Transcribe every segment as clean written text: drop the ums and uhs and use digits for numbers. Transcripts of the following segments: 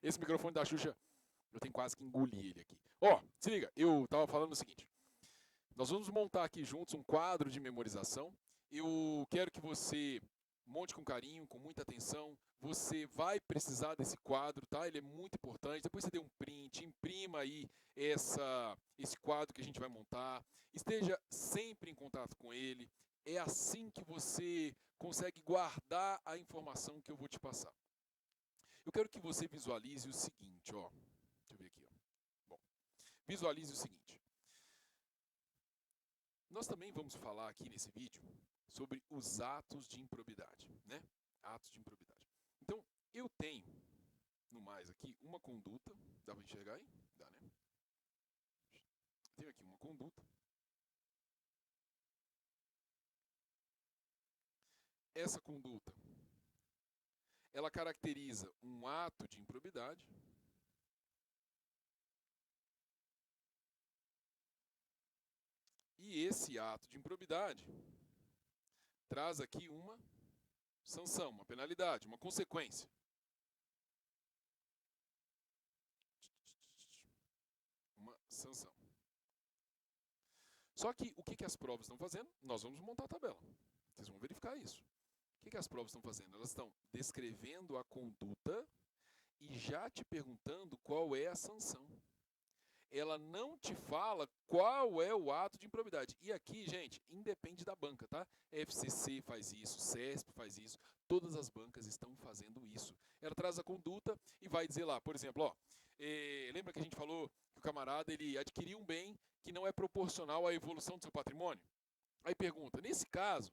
Esse microfone da Xuxa, eu tenho quase que engolir ele aqui. Ó, se liga, eu tava falando o seguinte. Nós vamos montar aqui juntos um quadro de memorização. Eu quero que você monte com carinho, com muita atenção. Você vai precisar desse quadro, tá? Ele é muito importante. Depois você dê um print, imprima aí esse quadro que a gente vai montar. Esteja sempre em contato com ele. É assim que você consegue guardar a informação que eu vou te passar. Eu quero que você visualize o seguinte, ó. Deixa eu ver aqui, ó. Bom, visualize o seguinte. Nós também vamos falar aqui nesse vídeo sobre os atos de improbidade, né? Atos de improbidade. Então, eu tenho, no mais aqui, uma conduta. Dá para enxergar aí? Dá, né? Tenho aqui uma conduta. Essa conduta, ela caracteriza um ato de improbidade. E esse ato de improbidade traz aqui uma sanção, uma penalidade, uma consequência. Uma sanção. Só que o que as provas estão fazendo? Nós vamos montar a tabela. Vocês vão verificar isso. O que as provas estão fazendo? Elas estão descrevendo a conduta e já te perguntando qual é a sanção. Ela não te fala qual é o ato de improbidade. E aqui, gente, independe da banca, tá? FCC faz isso, CESP faz isso, todas as bancas estão fazendo isso. Ela traz a conduta e vai dizer lá, por exemplo, ó, lembra que a gente falou que o camarada ele adquiriu um bem que não é proporcional à evolução do seu patrimônio? Aí pergunta, nesse caso,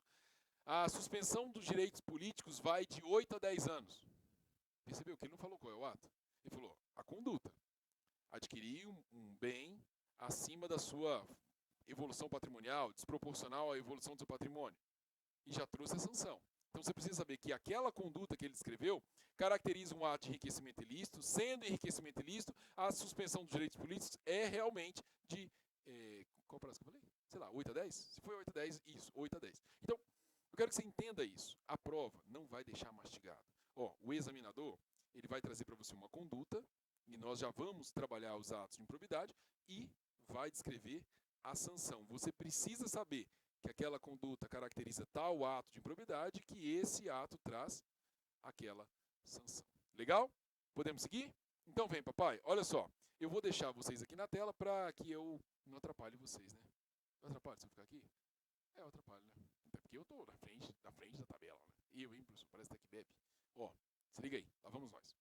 a suspensão dos direitos políticos vai de 8 a 10 anos. Percebeu que ele não falou qual é o ato? Ele falou a conduta. Adquirir um bem acima da sua evolução patrimonial, desproporcional à evolução do seu patrimônio. E já trouxe a sanção. Então você precisa saber que aquela conduta que ele descreveu caracteriza um ato de enriquecimento ilícito. Sendo enriquecimento ilícito, a suspensão dos direitos políticos é realmente de... qual prazo que eu falei? Sei lá, 8 a 10? Se foi 8 a 10, isso, 8 a 10. Então, eu quero que você entenda isso. A prova não vai deixar mastigado. Ó, o examinador ele vai trazer para você uma conduta, e nós já vamos trabalhar os atos de improbidade, e vai descrever a sanção. Você precisa saber que aquela conduta caracteriza tal ato de improbidade, que esse ato traz aquela sanção. Legal? Podemos seguir? Então vem, papai. Olha só, eu vou deixar vocês aqui na tela para que eu não atrapalhe vocês, né? Eu atrapalho se eu ficar aqui? Eu atrapalho, né? Até porque eu estou na frente da tabela, né? Eu, hein, professor? Parece que bebe. Ó, se liga aí, lá vamos nós.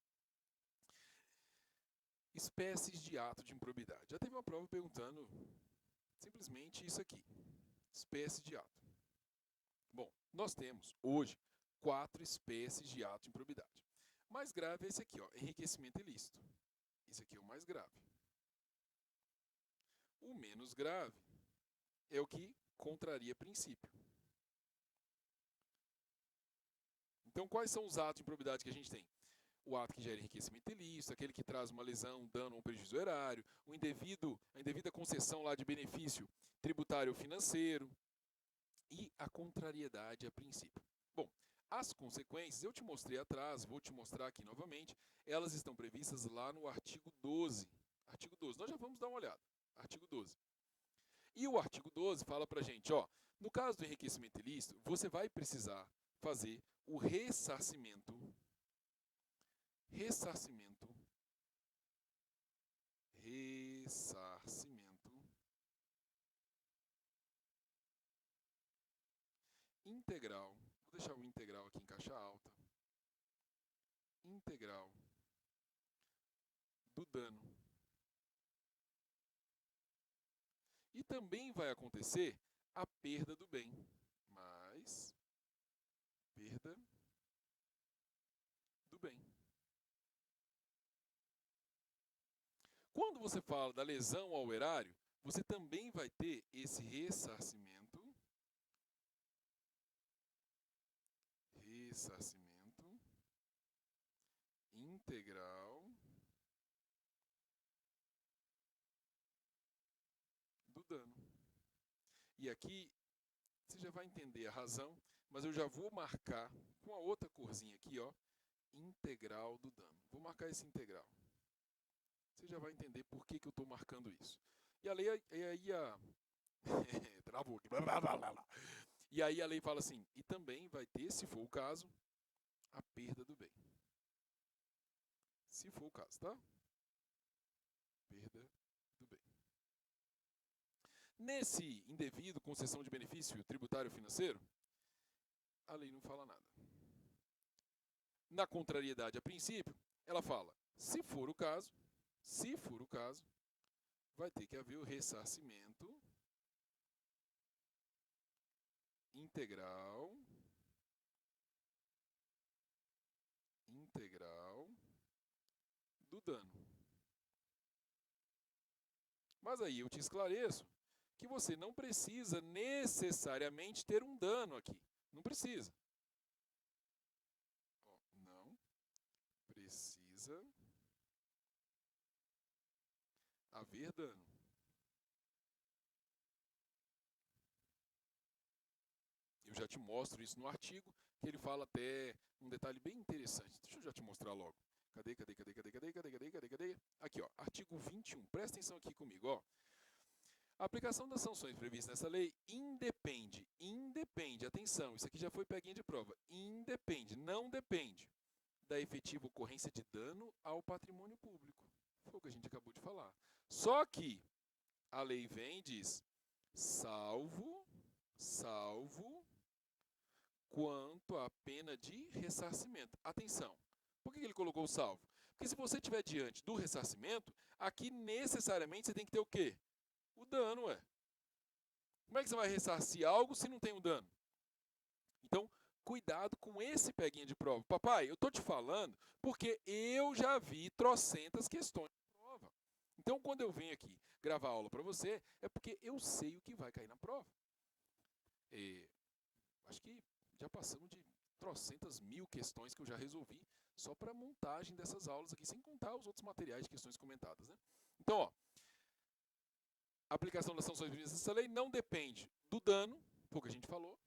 Espécies de ato de improbidade. Já teve uma prova perguntando simplesmente isso aqui. Espécie de ato. Bom, nós temos hoje 4 espécies de ato de improbidade. O mais grave é esse aqui, ó, enriquecimento ilícito. Esse aqui é o mais grave. O menos grave é o que contraria princípio. Então, quais são os atos de improbidade que a gente tem? O ato que gera enriquecimento ilícito, aquele que traz uma lesão, um dano ou um prejuízo erário, a indevida concessão lá de benefício tributário ou financeiro e a contrariedade a princípio. Bom, as consequências, eu te mostrei atrás, vou te mostrar aqui novamente, elas estão previstas lá no artigo 12. Artigo 12, nós já vamos dar uma olhada. Artigo 12. E o artigo 12 fala pra gente, ó, no caso do enriquecimento ilícito, você vai precisar fazer o ressarcimento integral, vou deixar o integral aqui em caixa alta, integral do dano. E também vai acontecer a perda do bem, mais perda do bem. Quando você fala da lesão ao erário, você também vai ter esse ressarcimento integral do dano. E aqui você já vai entender a razão, mas eu já vou marcar com a outra corzinha aqui, ó, integral do dano. Vou marcar esse integral. Você já vai entender por que eu estou marcando isso. E a lei, travou aqui. E aí a lei fala assim, e também vai ter, se for o caso, a perda do bem. Se for o caso, tá? Perda do bem. Nesse indevido concessão de benefício tributário financeiro, a lei não fala nada. Na contrariedade a princípio, ela fala, se for o caso, vai ter que haver o ressarcimento integral do dano. Mas aí eu te esclareço que você não precisa necessariamente ter um dano aqui. Não precisa. Não precisa haver dano. Eu já te mostro isso no artigo, que ele fala até um detalhe bem interessante. Deixa eu já te mostrar logo. Cadê? Aqui, ó, artigo 21. Presta atenção aqui comigo, ó. A aplicação das sanções previstas nessa lei independe, atenção, isso aqui já foi peguinha de prova, não depende da efetiva ocorrência de dano ao patrimônio público. Foi o que a gente acabou de falar. Só que a lei vem e diz, salvo quanto à pena de ressarcimento. Atenção, por que ele colocou o salvo? Porque se você estiver diante do ressarcimento, aqui necessariamente você tem que ter o quê? O dano, ué. Como é que você vai ressarcir algo se não tem um dano? Então, cuidado com esse peguinha de prova. Papai, eu estou te falando porque eu já vi trocentas questões de prova. Então, quando eu venho aqui gravar aula para você, é porque eu sei o que vai cair na prova. Acho que já passamos de trocentas mil questões que eu já resolvi só para a montagem dessas aulas aqui, sem contar os outros materiais de questões comentadas, né? Então, ó, a aplicação das sanções previstas nessa lei não depende do dano, foi o que a gente falou,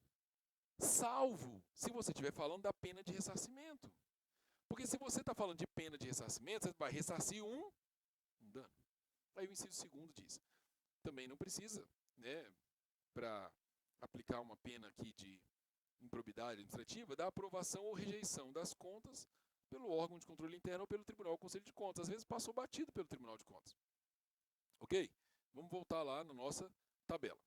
salvo se você estiver falando da pena de ressarcimento. Porque se você está falando de pena de ressarcimento, você vai ressarcir um dano. Aí o inciso segundo diz, também não precisa, né, para aplicar uma pena aqui de improbidade administrativa, da aprovação ou rejeição das contas pelo órgão de controle interno ou pelo Tribunal ou Conselho de Contas. Às vezes passou batido pelo Tribunal de Contas. Ok? Vamos voltar lá na nossa tabela.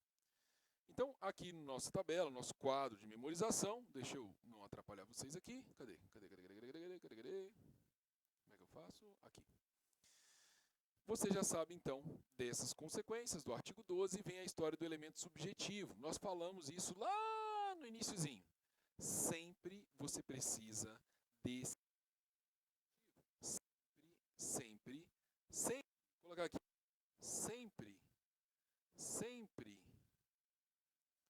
Então, aqui na nossa tabela, nosso quadro de memorização, deixa eu não atrapalhar vocês aqui. Cadê? Como é que eu faço? Aqui. Você já sabe, então, dessas consequências do artigo 12, vem a história do elemento subjetivo. Nós falamos isso lá no iniciozinho. Sempre você precisa desse... Sempre, vou colocar aqui, sempre,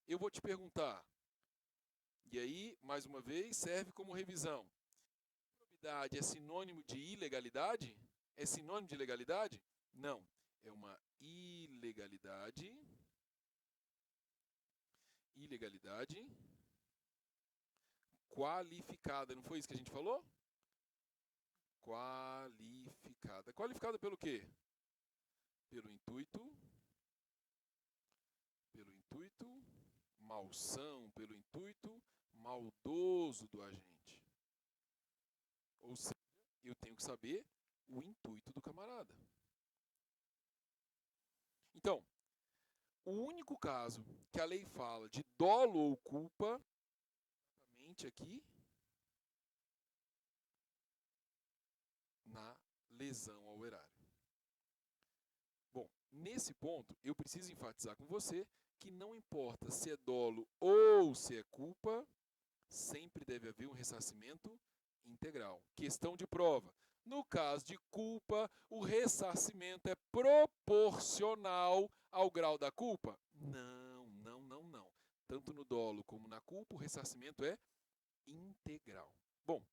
eu vou te perguntar, e aí, mais uma vez, serve como revisão. Improbidade é sinônimo de ilegalidade? É sinônimo de legalidade? Não, é uma ilegalidade qualificada, não foi isso que a gente falou? Qualificada. Qualificada pelo quê? Pelo intuito malsão, pelo intuito maldoso do agente. Ou seja, eu tenho que saber o intuito do camarada. Então, o único caso que a lei fala de dolo ou culpa, exatamente aqui, na lesão ao erário. Bom, nesse ponto, eu preciso enfatizar com você que não importa se é dolo ou se é culpa, sempre deve haver um ressarcimento integral. Questão de prova. No caso de culpa, o ressarcimento é proporcional ao grau da culpa? Não. Tanto no dolo como na culpa, o ressarcimento é integral. Bom,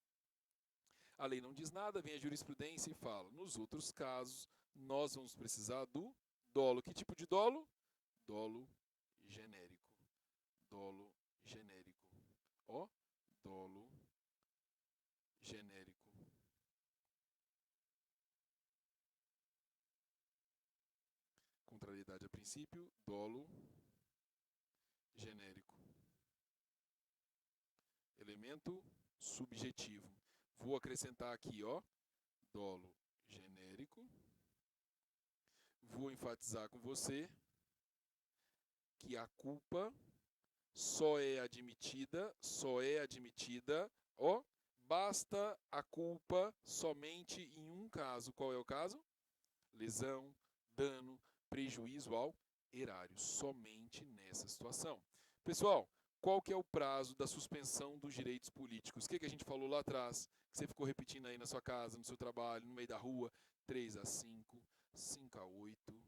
a lei não diz nada, vem a jurisprudência e fala, nos outros casos, nós vamos precisar do dolo. Que tipo de dolo? Dolo genérico. Ó, dolo genérico. contrariedade a princípio, dolo genérico. Elemento subjetivo. Vou acrescentar aqui, ó, dolo genérico. Vou enfatizar com você que a culpa só é admitida, ó, basta a culpa somente em um caso. Qual é o caso? Lesão, dano, prejuízo ao erário. Somente nessa situação. Pessoal, qual que é o prazo da suspensão dos direitos políticos? O que a gente falou lá atrás? Que você ficou repetindo aí na sua casa, no seu trabalho, no meio da rua. 3 a 5, 5 a 8,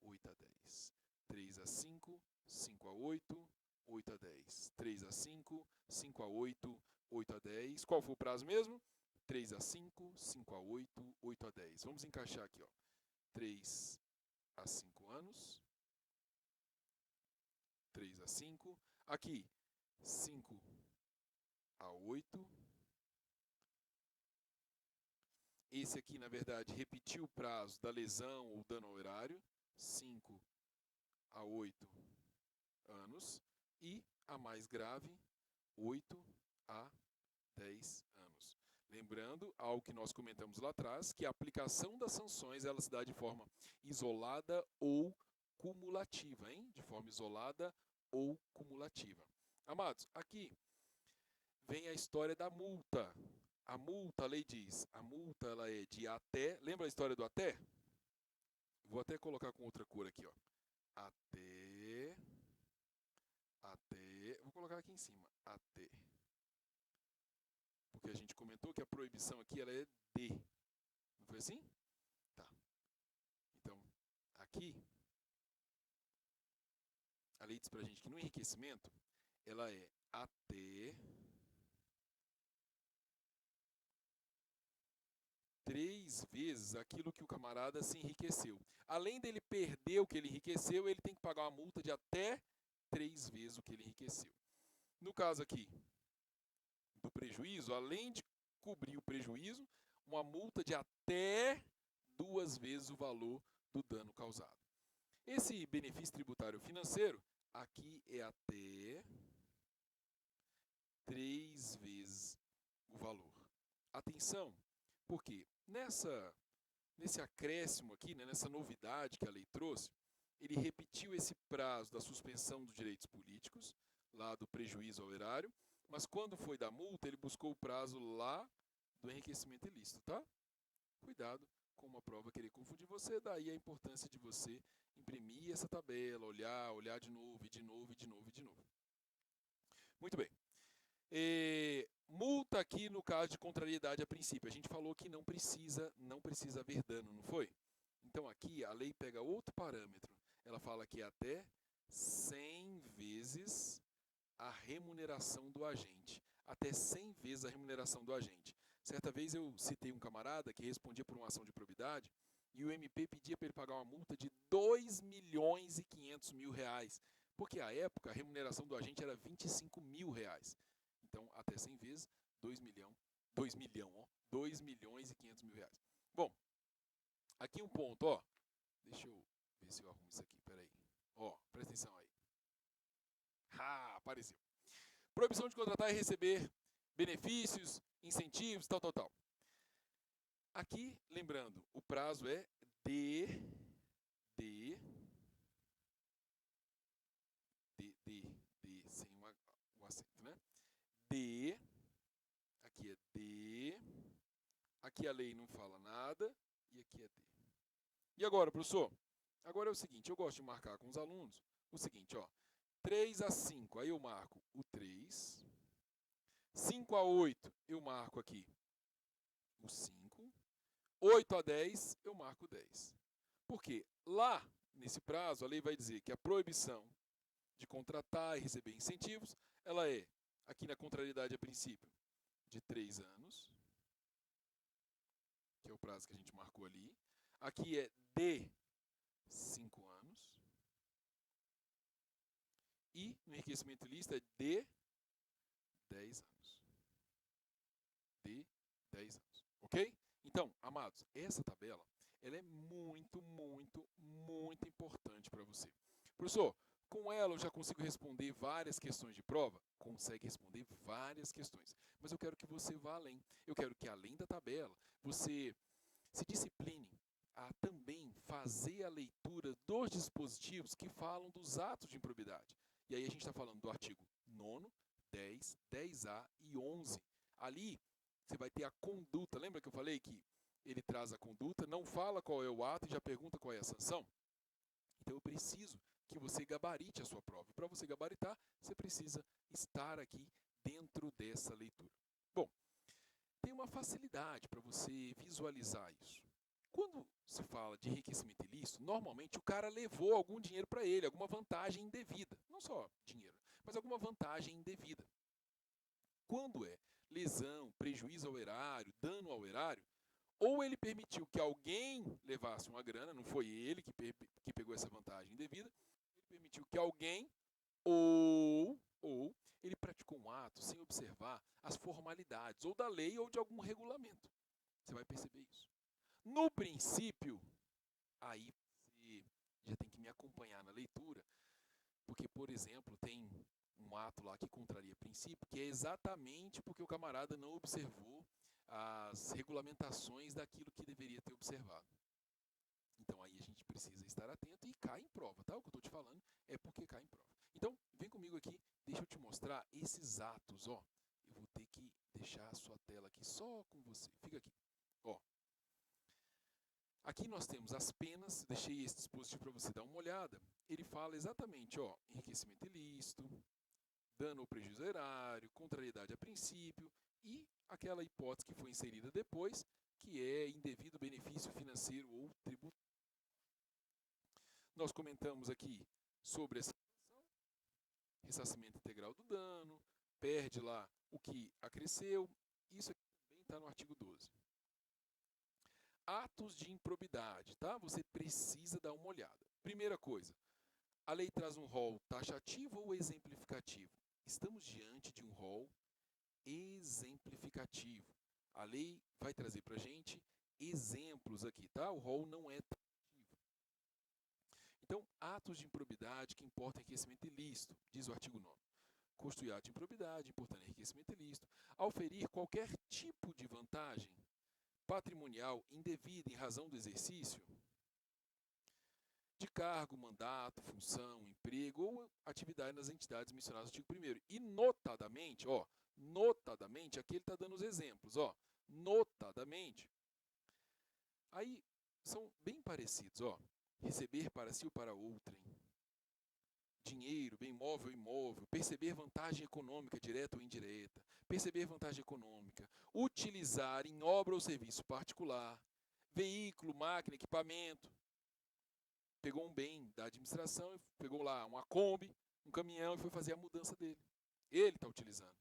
8 a 10. 3 a 5, 5 a 8, 8 a 10. 3 a 5, 5 a 8, 8 a 10. Qual foi o prazo mesmo? 3 a 5, 5 a 8, 8 a 10. Vamos encaixar aqui, ó. 3 a 5 anos. 3 a 5. Aqui, 5 a 8. Esse aqui, na verdade, repetiu o prazo da lesão ou dano ao erário. 5 a 8 anos. E a mais grave, 8 a 10 anos. Lembrando, algo que nós comentamos lá atrás, que a aplicação das sanções ela se dá de forma isolada ou cumulativa, hein? De forma isolada ou cumulativa. Amados, aqui vem a história da multa. A multa, a lei diz, a multa ela é de até, lembra a história do até? Vou até colocar com outra cor aqui, ó. Até, vou colocar aqui em cima, até. Porque a gente comentou que a proibição aqui ela é de. Não foi assim? Tá. Então, aqui, a lei diz pra gente que no enriquecimento, ela é até 3 vezes aquilo que o camarada se enriqueceu. Além dele perder o que ele enriqueceu, ele tem que pagar uma multa de até 3 vezes o que ele enriqueceu. No caso aqui do prejuízo, além de cobrir o prejuízo, uma multa de até 2 vezes o valor do dano causado. Esse benefício tributário financeiro, aqui é até 3 vezes o valor. Atenção, porque nesse acréscimo aqui, né, nessa novidade que a lei trouxe, ele repetiu esse prazo da suspensão dos direitos políticos, lá do prejuízo ao erário, mas quando foi da multa, ele buscou o prazo lá do enriquecimento ilícito, tá? Cuidado com uma prova querer confundir você, daí a importância de você imprimir essa tabela, olhar de novo, e de novo, e de novo, e de novo. Muito bem. Multa aqui no caso de contrariedade a princípio. A gente falou que não precisa haver dano, não foi? Então aqui a lei pega outro parâmetro. Ela fala que é até 100 vezes a remuneração do agente. Até 100 vezes a remuneração do agente. Certa vez eu citei um camarada que respondia por uma ação de probidade e o MP pedia para ele pagar uma multa de 2.500.000 reais. Porque à época a remuneração do agente era 25 mil reais. Então, até 100 vezes, 2 milhões e 500 mil reais. Bom, aqui um ponto, ó. Deixa eu ver se eu arrumo isso aqui, peraí. Ó, presta atenção aí. Apareceu. Proibição de contratar e receber benefícios, incentivos, tal. Aqui, lembrando, o prazo é sem o acento, né? Aqui é D, aqui a lei não fala nada, e aqui é D. E agora, professor? Agora é o seguinte, eu gosto de marcar com os alunos o seguinte, ó. 3 a 5, aí eu marco o 3. 5 a 8, eu marco aqui o 5. 8 a 10, eu marco o 10. Porque lá, nesse prazo, a lei vai dizer que a proibição de contratar e receber incentivos, ela é, aqui na contrariedade a princípio, de 3 anos, que é o prazo que a gente marcou ali. Aqui é de 5 anos. E no enriquecimento ilícito é de 10 anos. De 10 anos. Ok? Então, amados, essa tabela ela é muito, muito, muito importante para você. Professor, com ela eu já consigo responder várias questões de prova? Consegue responder várias questões. Mas eu quero que você vá além. Eu quero que, além da tabela, você se discipline a também fazer a leitura dos dispositivos que falam dos atos de improbidade. E aí a gente está falando do artigo 9º, 10, 10A e 11. Ali você vai ter a conduta. Lembra que eu falei que ele traz a conduta, não fala qual é o ato e já pergunta qual é a sanção? Então eu preciso que você gabarite a sua prova. E para você gabaritar, você precisa estar aqui dentro dessa leitura. Bom, tem uma facilidade para você visualizar isso. Quando se fala de enriquecimento ilícito, normalmente o cara levou algum dinheiro para ele, alguma vantagem indevida. Não só dinheiro, mas alguma vantagem indevida. Quando é lesão, prejuízo ao erário, dano ao erário, ou ele permitiu que alguém levasse uma grana, não foi ele que pegou essa vantagem indevida, ele permitiu que alguém, ou ele praticou um ato sem observar as formalidades, ou da lei ou de algum regulamento. Você vai perceber isso. No princípio, aí você já tem que me acompanhar na leitura, porque, por exemplo, tem um ato lá que contraria princípio, que é exatamente porque o camarada não observou as regulamentações daquilo que deveria ter observado. Então aí a gente precisa estar atento e cai em prova, tá? O que eu estou te falando é porque cai em prova. Então, vem comigo aqui, deixa eu te mostrar esses atos, ó. Eu vou ter que deixar a sua tela aqui só com você. Fica aqui, ó. Aqui nós temos as penas, deixei esse dispositivo para você dar uma olhada. Ele fala exatamente, ó, enriquecimento ilícito, dano ou prejuízo erário, contrariedade a princípio e aquela hipótese que foi inserida depois, que é indevido benefício financeiro ou tributário. Nós comentamos aqui sobre essa situação, ressarcimento integral do dano, perde lá o que acresceu, isso aqui também está no artigo 12. Atos de improbidade, tá? Você precisa dar uma olhada. Primeira coisa, a lei traz um rol taxativo ou exemplificativo? Estamos diante de um rol exemplificativo. A lei vai trazer para a gente exemplos aqui, tá? O rol não é taxativo. Então, atos de improbidade que importam enriquecimento ilícito, diz o artigo 9º. Constituir ato de improbidade, importando enriquecimento ilícito, auferir qualquer tipo de vantagem patrimonial indevida em razão do exercício de cargo, mandato, função, emprego ou atividade nas entidades mencionadas no artigo 1º. E notadamente, ó, notadamente, aqui ele está dando os exemplos, ó, notadamente. Aí são bem parecidos, ó, receber para si ou para outrem, dinheiro, bem móvel ou imóvel, perceber vantagem econômica direta ou indireta, perceber vantagem econômica, utilizar em obra ou serviço particular, veículo, máquina, equipamento, pegou um bem da administração, pegou lá uma Kombi, um caminhão e foi fazer a mudança dele. Ele está utilizando.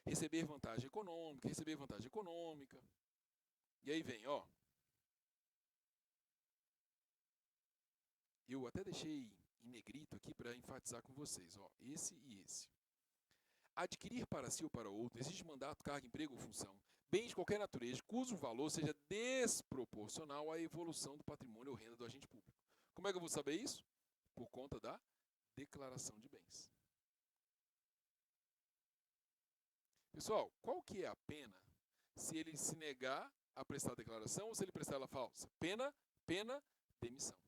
Receber vantagem econômica, receber vantagem econômica. E aí vem, ó. Eu até deixei em negrito aqui para enfatizar com vocês, ó, esse e esse. Adquirir para si ou para outro, existe mandato, cargo, emprego ou função, bem de qualquer natureza, cujo valor seja desproporcional à evolução do patrimônio ou renda do agente público. Como é que eu vou saber isso? Por conta da declaração de bens. Pessoal, qual que é a pena se ele se negar a prestar a declaração ou se ele prestar ela falsa? Pena, demissão.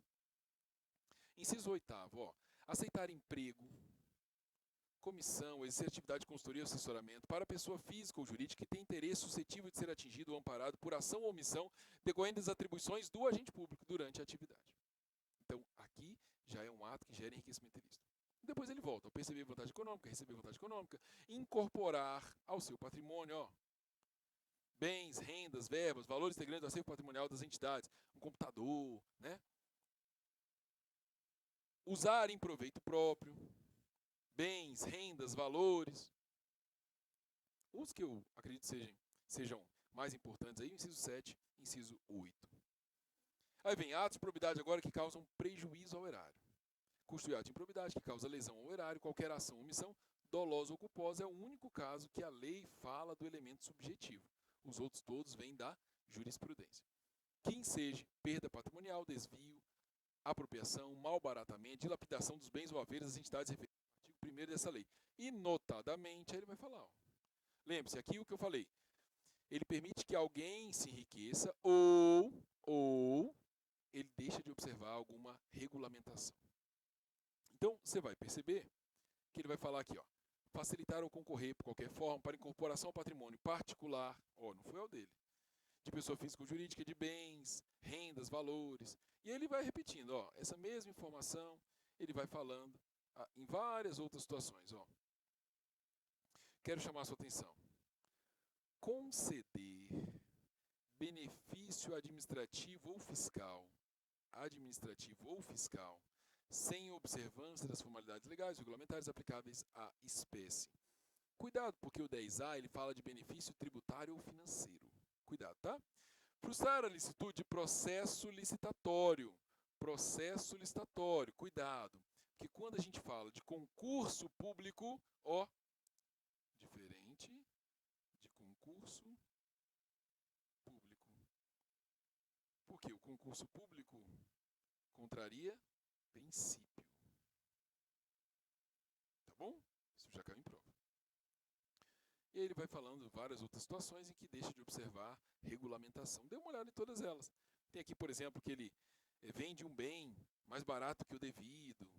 Inciso 8º, ó, aceitar emprego, comissão, exercer atividade de consultoria ou assessoramento para pessoa física ou jurídica que tem interesse suscetível de ser atingido ou amparado por ação ou omissão decorrente das atribuições do agente público durante a atividade. Então, aqui já é um ato que gera enriquecimento ilícito. Depois ele volta, perceber vantagem econômica, receber vantagem econômica, incorporar ao seu patrimônio, ó, bens, rendas, verbas, valores integrantes do acervo patrimonial das entidades, um computador, né? Usar em proveito próprio, bens, rendas, valores. Os que eu acredito sejam mais importantes aí, inciso 7, inciso 8. Aí vem atos de improbidade agora que causam prejuízo ao erário. Constituir ato de improbidade que causa lesão ao erário, qualquer ação ou omissão, dolosa ou culposa, é o único caso que a lei fala do elemento subjetivo. Os outros todos vêm da jurisprudência. O que enseje perda patrimonial, desvio, apropriação, malbaratamento, dilapidação dos bens ou haveres das entidades referidas no artigo 1º dessa lei. E, notadamente, aí ele vai falar. Lembre-se, aqui o que eu falei. Ele permite que alguém se enriqueça ou ele deixa de observar alguma regulamentação. Então, você vai perceber que ele vai falar aqui, ó, facilitar ou concorrer por qualquer forma para incorporação ao patrimônio particular, não foi ao dele, de pessoa física ou jurídica, de bens, rendas, valores. E ele vai repetindo, essa mesma informação, ele vai falando em várias outras situações. Quero chamar a sua atenção. Conceder benefício administrativo ou fiscal, sem observância das formalidades legais e regulamentares aplicáveis à espécie. Cuidado, porque o 10A ele fala de benefício tributário ou financeiro. Cuidado, tá? Frustrar a licitude de processo licitatório. Cuidado. Porque quando a gente fala de concurso público, diferente de concurso público. Porque o concurso público contraria princípio. Tá bom? Isso já caiu em prova. E aí ele vai falando várias outras situações em que deixa de observar regulamentação. Dê uma olhada em todas elas. Tem aqui, por exemplo, que ele vende um bem mais barato que o devido.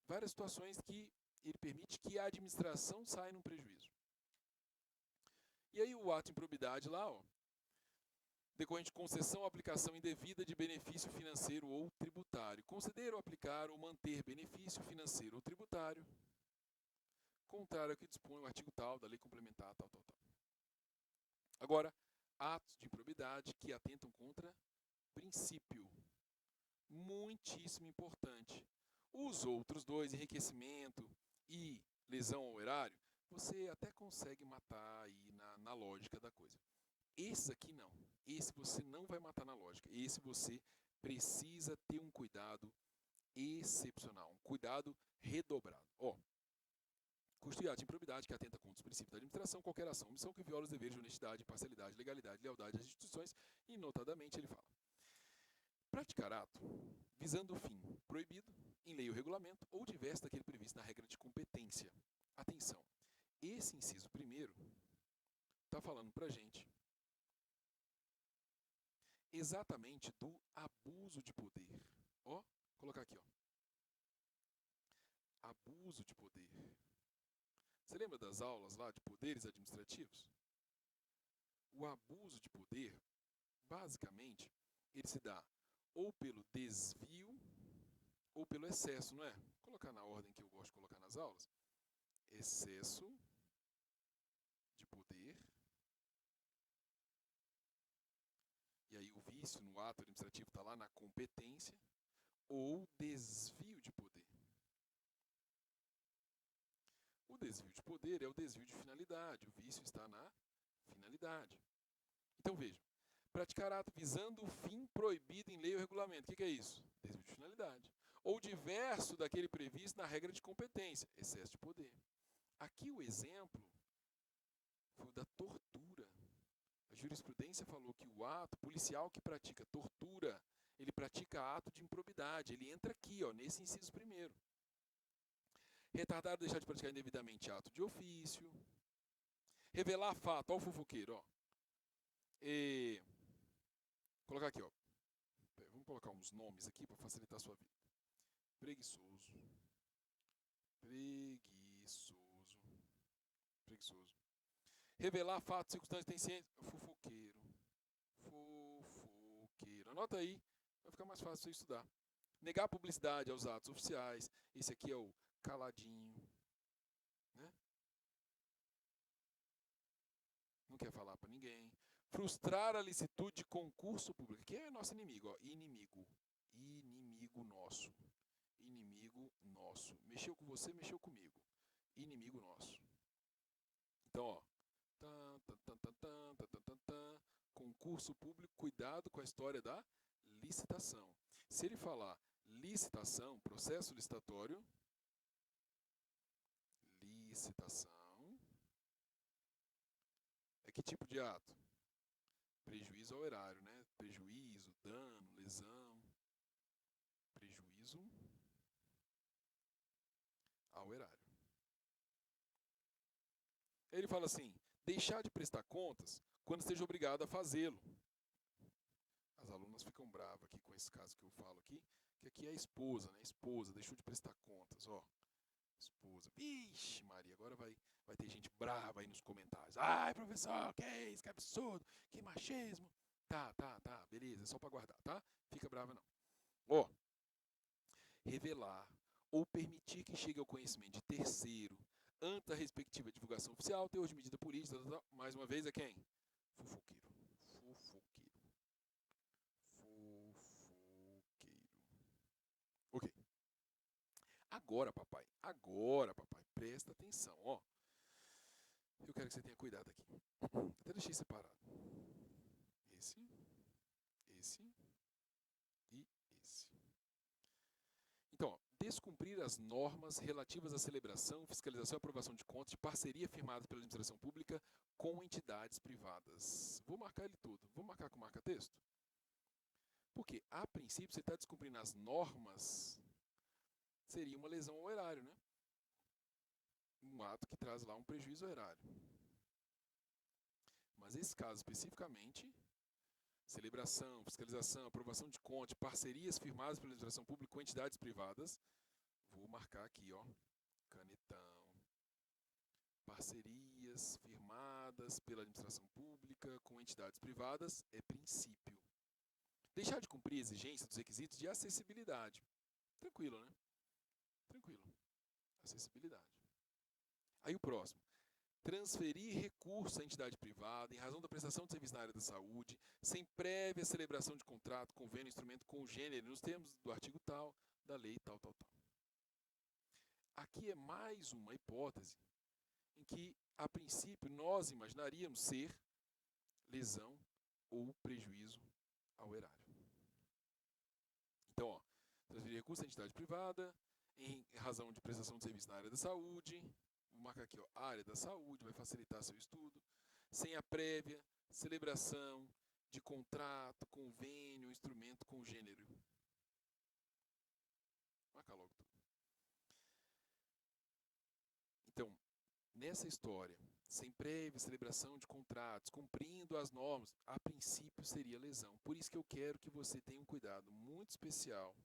Várias situações que ele permite que a administração saia num prejuízo. E aí o ato de improbidade lá, decorrente de concessão ou aplicação indevida de benefício financeiro ou tributário. Conceder ou aplicar ou manter benefício financeiro ou tributário, contrário ao que dispõe o artigo tal, da lei complementar, tal. Agora, atos de improbidade que atentam contra princípio. Muitíssimo importante. Os outros dois, enriquecimento e lesão ao erário, você até consegue matar aí na lógica da coisa. Esse aqui não. Esse você não vai matar na lógica. Esse você precisa ter um cuidado excepcional, um cuidado redobrado. Custo e ato de improbidade que atenta contra os princípios da administração, qualquer ação, omissão que viola os deveres de honestidade, imparcialidade, legalidade, lealdade às instituições, e notadamente ele fala: praticar ato visando o fim proibido em lei ou regulamento ou diverso daquele previsto na regra de competência. Atenção, esse inciso primeiro está falando para a gente exatamente do abuso de poder. Vou colocar aqui, abuso de poder. Você lembra das aulas lá de poderes administrativos? O abuso de poder, basicamente, ele se dá ou pelo desvio ou pelo excesso, não é? Vou colocar na ordem que eu gosto de colocar nas aulas. Excesso de poder. E aí o vício no ato administrativo está lá na competência. Ou desvio de poder. O desvio de poder é o desvio de finalidade. O vício está na finalidade. Então veja, praticar ato visando o fim proibido em lei ou regulamento. O que é isso? Desvio de finalidade. Ou diverso daquele previsto na regra de competência. Excesso de poder. Aqui o exemplo foi o da tortura. A jurisprudência falou que o ato policial que pratica tortura, ele pratica ato de improbidade. Ele entra aqui, nesse inciso primeiro. Retardar ou deixar de praticar indevidamente ato de ofício. Revelar fato ao fofoqueiro. Colocar aqui, vamos colocar uns nomes aqui para facilitar a sua vida. Preguiçoso. Revelar fatos, circunstâncias, tem ciência. Fofoqueiro. Anota aí, vai ficar mais fácil você estudar. Negar publicidade aos atos oficiais. Esse aqui é o caladinho. Né? Não quer falar para ninguém. Frustrar a licitude de concurso público. Que é nosso inimigo, Inimigo nosso. Inimigo nosso. Mexeu com você, mexeu comigo. Inimigo nosso. Então, concurso público, cuidado com a história da licitação. Se ele falar licitação, processo licitatório, é que tipo de ato? Prejuízo ao erário, né? Prejuízo, lesão, prejuízo ao erário. Ele fala assim, deixar de prestar contas quando esteja obrigado a fazê-lo. As alunas ficam bravas aqui com esse caso que eu falo aqui, que aqui é a esposa, né? Esposa, deixou de prestar contas, ó. Esposa. Vixe, Maria, agora vai ter gente brava aí nos comentários. Ai, professor, que é isso? Que absurdo, que machismo. Tá, beleza, é só pra guardar, tá? Fica brava não. Ó, revelar ou permitir que chegue ao conhecimento de terceiro ante a respectiva divulgação oficial, teor de medida política, mais uma vez é quem? Fofoqueiro. Ok. Agora, papai, presta atenção, ó. Eu quero que você tenha cuidado aqui. Até deixei separado. Esse e esse. Então, ó, descumprir as normas relativas à celebração, fiscalização e aprovação de contas de parceria firmada pela administração pública com entidades privadas. Vou marcar ele todo. Vou marcar com marca-texto. Porque, a princípio, você está descumprindo as normas, seria uma lesão ao erário, né? Um ato que traz lá um prejuízo ao erário. Mas esse caso especificamente, celebração, fiscalização, aprovação de contas, parcerias firmadas pela administração pública com entidades privadas, vou marcar aqui, ó, canetão. Parcerias firmadas pela administração pública com entidades privadas é princípio. Deixar de cumprir a exigência dos requisitos de acessibilidade. Tranquilo, né? Tranquilo. Acessibilidade. Aí o próximo. Transferir recurso à entidade privada em razão da prestação de serviço na área da saúde, sem prévia celebração de contrato, convênio, instrumento congênere, nos termos do artigo tal, da lei tal. Aqui é mais uma hipótese em que, a princípio, nós imaginaríamos ser lesão ou prejuízo ao erário. Então, ó, transferir recurso à entidade privada em razão de prestação de serviço na área da saúde. Vou marcar aqui, ó, área da saúde, vai facilitar seu estudo. Sem a prévia celebração de contrato, convênio, instrumento congênere. Marca logo tudo. Então, nessa história, sem prévia celebração de contratos, cumprindo as normas, a princípio seria lesão. Por isso que eu quero que você tenha um cuidado muito especial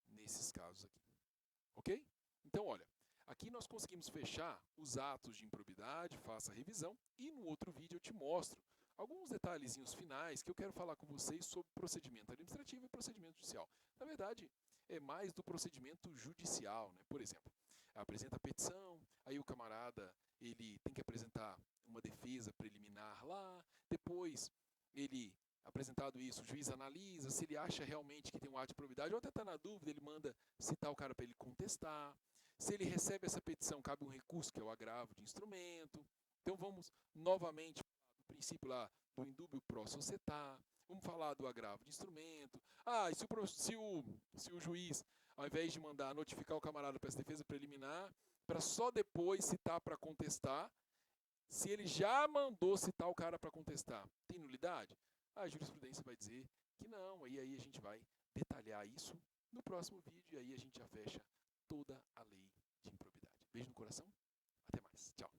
nesses casos aqui. Ok? Então, olha, aqui nós conseguimos fechar os atos de improbidade, faça a revisão, e no outro vídeo eu te mostro alguns detalhezinhos finais que eu quero falar com vocês sobre procedimento administrativo e procedimento judicial. Na verdade, é mais do procedimento judicial, né? Por exemplo, apresenta a petição, aí o camarada ele tem que apresentar uma defesa preliminar lá, depois ele, apresentado isso, o juiz analisa, se ele acha realmente que tem um ato de improbidade, ou até está na dúvida, ele manda citar o cara para ele contestar. Se ele recebe essa petição, cabe um recurso, que é o agravo de instrumento. Então vamos novamente falar do princípio lá do indúbio pro societá, vamos falar do agravo de instrumento. E se o juiz, ao invés de mandar notificar o camarada para essa defesa preliminar, para só depois citar para contestar, se ele já mandou citar o cara para contestar, tem nulidade? A jurisprudência vai dizer que não, e aí a gente vai detalhar isso no próximo vídeo, e aí a gente já fecha toda a lei de improbidade. Beijo no coração, até mais, tchau.